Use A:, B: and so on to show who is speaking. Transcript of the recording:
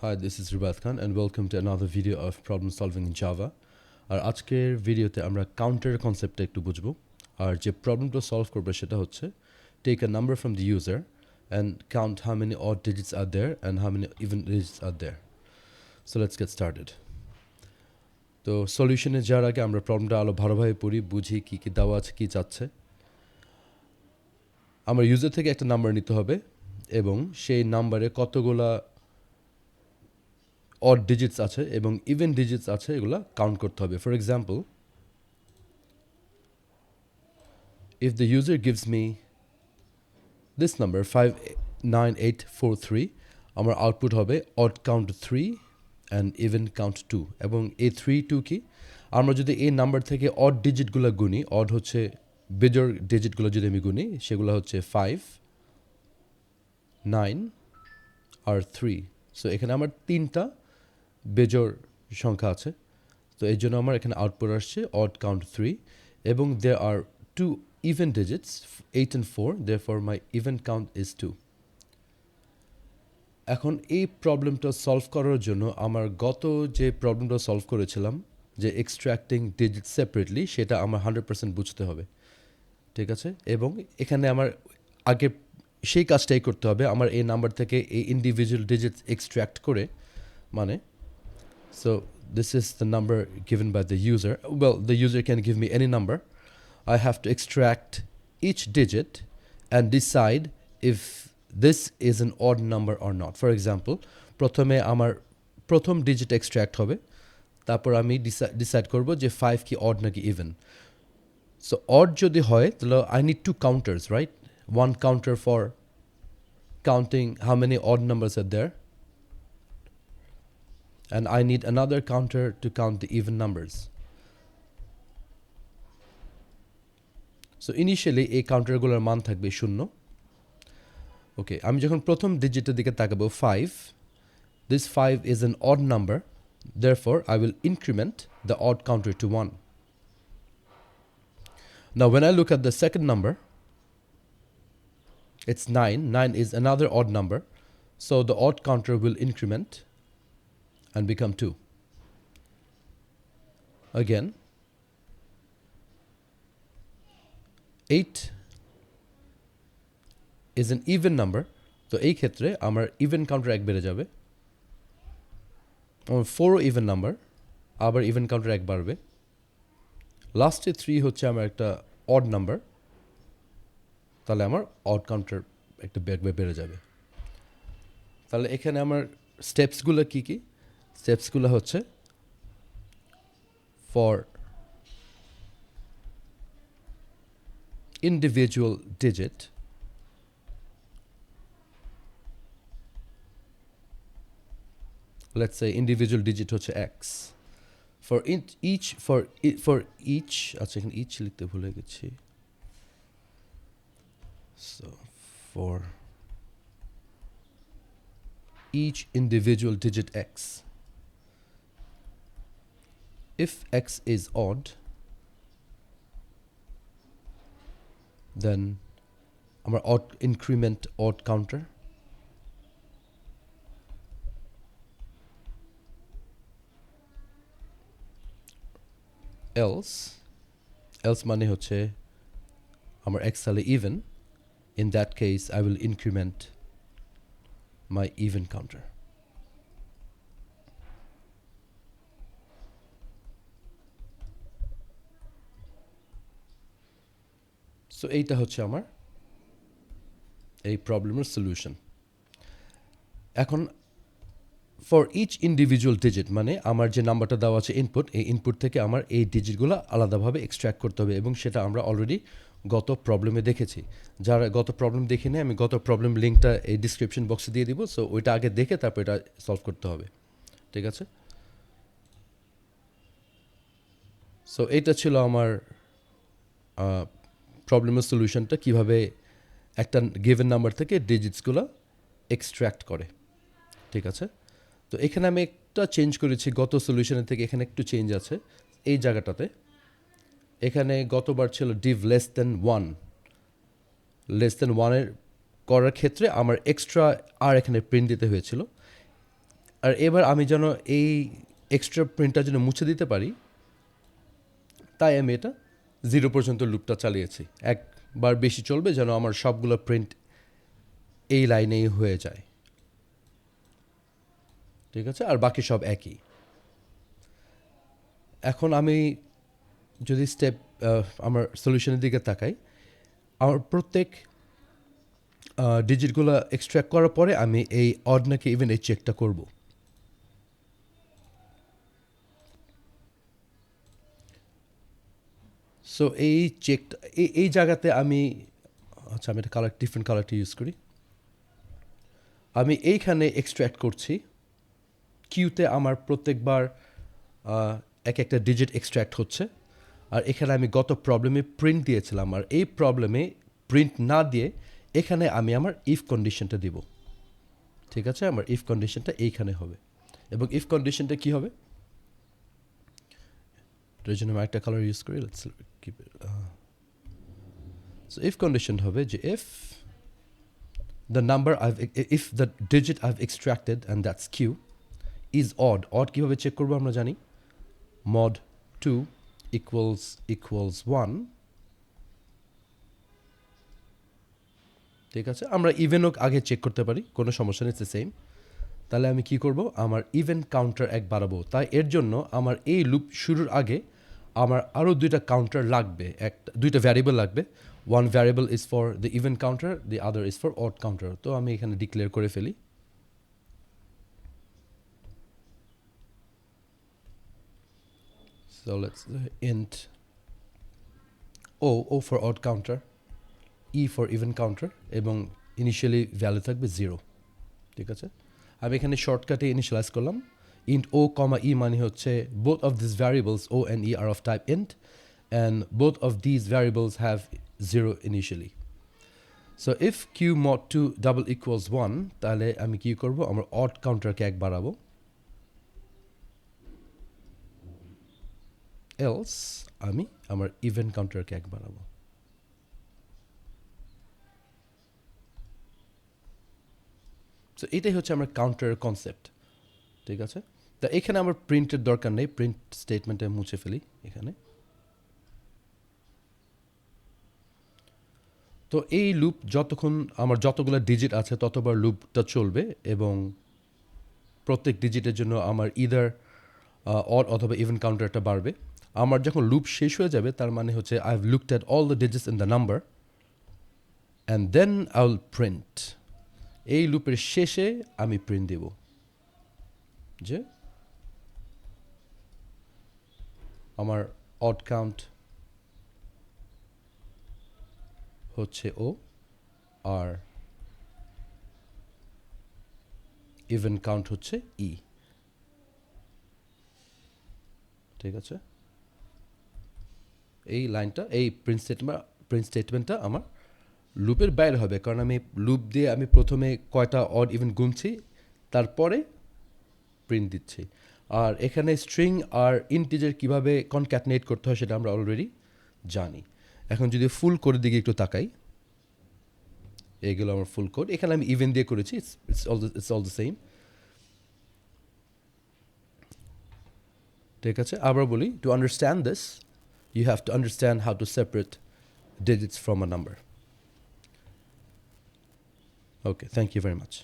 A: Hi, this is Rubath Khan and welcome to another video of problem solving in Java. আর আজকের ভিডিওতে আমরা counter কনসেপ্টটা একটু বুঝবো আর যে প্রবলেমটা সলভ করবে সেটা হচ্ছে take a number from the user and count how many odd digits are there and how many even digits are there. So let's get started. তো সলিউশনে যাওয়ার আগে আমরা প্রবলেমটা আরো ভালোভাবে পড়ি বুঝি কি কি দেওয়া আছে কি চাচ্ছে। আমার ইউজার থেকে একটা নাম্বার নিতে হবে এবং সেই নাম্বারে কতগুলা odd digits আছে এবং even digits আছে এগুলা কাউন্ট করতে হবে. For example, if the user gives me this number 59843, আমার আউটপুট হবে odd count 3 and even count 2 এবং এই 3 2 কি আমরা যদি এই নাম্বার থেকে odd ডিজিটগুলো গুনি, odd হচ্ছে বিজোড় ডিজিটগুলো যদি আমি গুনি সেগুলো হচ্ছে 5 9 আর 3. সো এখানে আমার তিনটা বেজোড় সংখ্যা আছে, তো এই জন্য আমার এখানে আউটপুট আসছে odd count 3 এবং there are two even digits 8 and 4, therefore my even count is 2. এখন এই প্রবলেমটা সলভ করার জন্য আমার গত যে প্রবলেমটা সলভ করেছিলাম যে এক্সট্র্যাক্টিং ডিজিট সেপারেটলি সেটা আমার 100% বুঝতে হবে, ঠিক আছে? এবং এখানে আমার আগে সেই কাজটাই করতে হবে, আমার এই নাম্বার থেকে এই ইন্ডিভিজুয়াল ডিজিটস এক্সট্র্যাক্ট করে মানে so this is the number given by the user. Well, the user can give me any number. I have to extract each digit and decide if this is an odd number or not. For example, প্রথমে আমার প্রথম digit extract হবে, তারপর আমি decide করব যে 5 কি odd নাকি even. So odd যদি হয় তাহলে I need two counters, right? One counter for counting how many odd numbers are there, and I need another counter to count the even numbers. So initially এই কাউন্টারগুলোর মান থাকবে 0. ওকে, আমি যখন প্রথম ডিজিটের দিকে তাকাবো 5, this 5 is an odd number, therefore I will increment the odd counter to 1. Now when I look at the second number, it's 9. 9 is another odd number, so the odd counter will increment and become 2. Again, 8 is an even number, তো এই ক্ষেত্রে আমার even counter এক বেড়ে যাবে. 4 even number, আবার even counter এক বাড়বে. লাস্টে 3 হচ্ছে আমার একটা odd number, তাহলে আমার odd counter একটা বেড়ে যাবে. তাহলে এখানে আমার স্টেপসগুলো কি কি? স্টেপসগুলো হচ্ছে for individual digit, let's say individual digit হচ্ছে x, for each আচ্ছা এখানে each লিখতে ভুলে গেছি, so for each individual digit x, if x is odd, then our odd increment odd counter, else মানে হচ্ছে আমার x হলে even, in that case I will increment my even counter. So এইটা হচ্ছে আমার এই প্রবলেমের সলিউশন. এখন ফর ইচ ইন্ডিভিজুয়াল ডিজিট মানে আমার যে নাম্বারটা দেওয়া আছে ইনপুট, এই ইনপুট থেকে আমার এই ডিজিটগুলো আলাদাভাবে এক্সট্র্যাক্ট করতে হবে এবং সেটা আমরা অলরেডি গত প্রবলেমে দেখেছি. যারা গত প্রবলেম দেখে নেয় আমি গত প্রবলেম লিঙ্কটা এই ডিসক্রিপশন বক্সে দিয়ে দিব, সো ওইটা আগে দেখে তারপর এটা সলভ করতে হবে, ঠিক আছে? সো এইটা ছিল আমার প্রবলেমের সলিউশনটা, কিভাবে একটা গিভেন নাম্বার থেকে ডিজিটসগুলো এক্সট্র্যাক্ট করে, ঠিক আছে? তো এখানে আমি একটা চেঞ্জ করেছি গত সলিউশনের থেকে, এখানে একটু চেঞ্জ আছে এই জায়গাটাতে. এখানে গতবার ছিল div less than 1, less than 1 এর করার ক্ষেত্রে আমার এক্সট্রা আর এখানে প্রিন্ট দিতে হয়েছিল. আর এবার আমি যেন এই এক্সট্রা প্রিন্টটা যেন মুছে দিতে পারি, তাই আমি এটা 0 পর্যন্ত লুপটা চালিয়েছি। একবার বেশি চলবে যেন আমার সবগুলো প্রিন্ট এই লাইনেই হয়ে যায়। ঠিক আছে, আর বাকি সব একই। এখন আমি যদি আমার সলিউশনের দিকে তাকাই, আমার প্রত্যেক ডিজিটগুলো এক্সট্র্যাক্ট করার পরে আমি এই অড নাকি ইভেন এই চেকটা করব। সো এই চেকটা এই জায়গাতে আমি আমি একটা ডিফারেন্ট কালারটা ইউজ করি। আমি এইখানে এক্সট্র্যাক্ট করছি, কিউতে আমার প্রত্যেকবার এক একটা ডিজিট এক্সট্র্যাক্ট হচ্ছে। আর এখানে আমি গত প্রবলেমে প্রিন্ট দিয়েছিলাম, আর এই প্রবলেমে প্রিন্ট না দিয়ে এখানে আমি আমার ইফ কন্ডিশনটা দিব। ঠিক আছে, আমার ইফ কন্ডিশনটা এইখানে হবে। এবং ইফ কন্ডিশনটা কী হবে, এটার জন্য আমি একটা কালার ইউজ করি। সো ইফ কন্ডিশন হবে যে if the digit I've extracted, and that's q, is odd. কীভাবে চেক করবো আমরা জানি, mod 2 equals 1। ঠিক আছে, আমরা ইভেনও আগে চেক করতে পারি, কোনো সমস্যা নেই, সেম। তাহলে আমি কি করব, আমার ইভেন কাউন্টার 1 বাড়াবো। তাই এর জন্য আমার এই লুপ শুরুর আগে আমার আরও 2টা কাউন্টার লাগবে, 2টা ভ্যারিয়েবল লাগবে। One variable is for the even counter, the other is for odd counter. তো আমি এখানে ডিক্লেয়ার করে ফেলি। So let's int O for odd counter, E for even counter, এবং ইনিশিয়ালি ভ্যালু থাকবে 0। ঠিক আছে, আমি এখানে শর্টকাটে ইনিশিয়ালাইজ করলাম। int O, E মানে হচ্ছে both of these variables O and E are of type int, and both of these variables have 0 initially. So if q mod 2 double equals 1, তাহলে আমি কি করব, আমার odd counterকে 1 বাড়াবো। else আমি আমার even counterকে 1 বাড়াবো। সো এটাই হচ্ছে আমার কাউন্টারের কনসেপ্ট। ঠিক আছে, তা এখানে আমার প্রিন্টের দরকার নেই, প্রিন্ট স্টেটমেন্টে মুছে ফেলি এখানে। তো এই লুপ যতক্ষণ আমার যতগুলো ডিজিট আছে ততবার লুপটা চলবে, এবং প্রত্যেক ডিজিটের জন্য আমার ইদার অড অথবা ইভেন কাউন্টারটা বাড়বে। আমার যখন লুপ শেষ হয়ে যাবে, তার মানে হচ্ছে I have looked at all the digits in the number, and then I will print. এই লুপের শেষে আমি প্রিন্ট দেব যে আমার অড কাউন্ট হচ্ছে ও, আর ইভেন কাউন্ট হচ্ছে ই। ঠিক আছে, এই লাইনটা, এই প্রিন্ট স্টেটমেন্টটা আমার লুপের বাইরে হবে, কারণ আমি লুপ দিয়ে আমি প্রথমে কয়টা অড ইভেন গুনছি, তারপরে প্রিন্ট দিচ্ছি। আর এখানে স্ট্রিং আর ইন্টিজার কীভাবে কনক্যাটনেট করতে হয় সেটা আমরা অলরেডি জানি। এখন যদি ফুল কোডের দিকে একটু তাকাই, এইগুলো আমার ফুল কোড। এখানে আমি ইভেন দিয়ে করেছি, ইটস অল দ্য সেম। ঠিক আছে, আবার বলি, to understand this you have to understand how to separate digits from a number. Okay, thank you very much.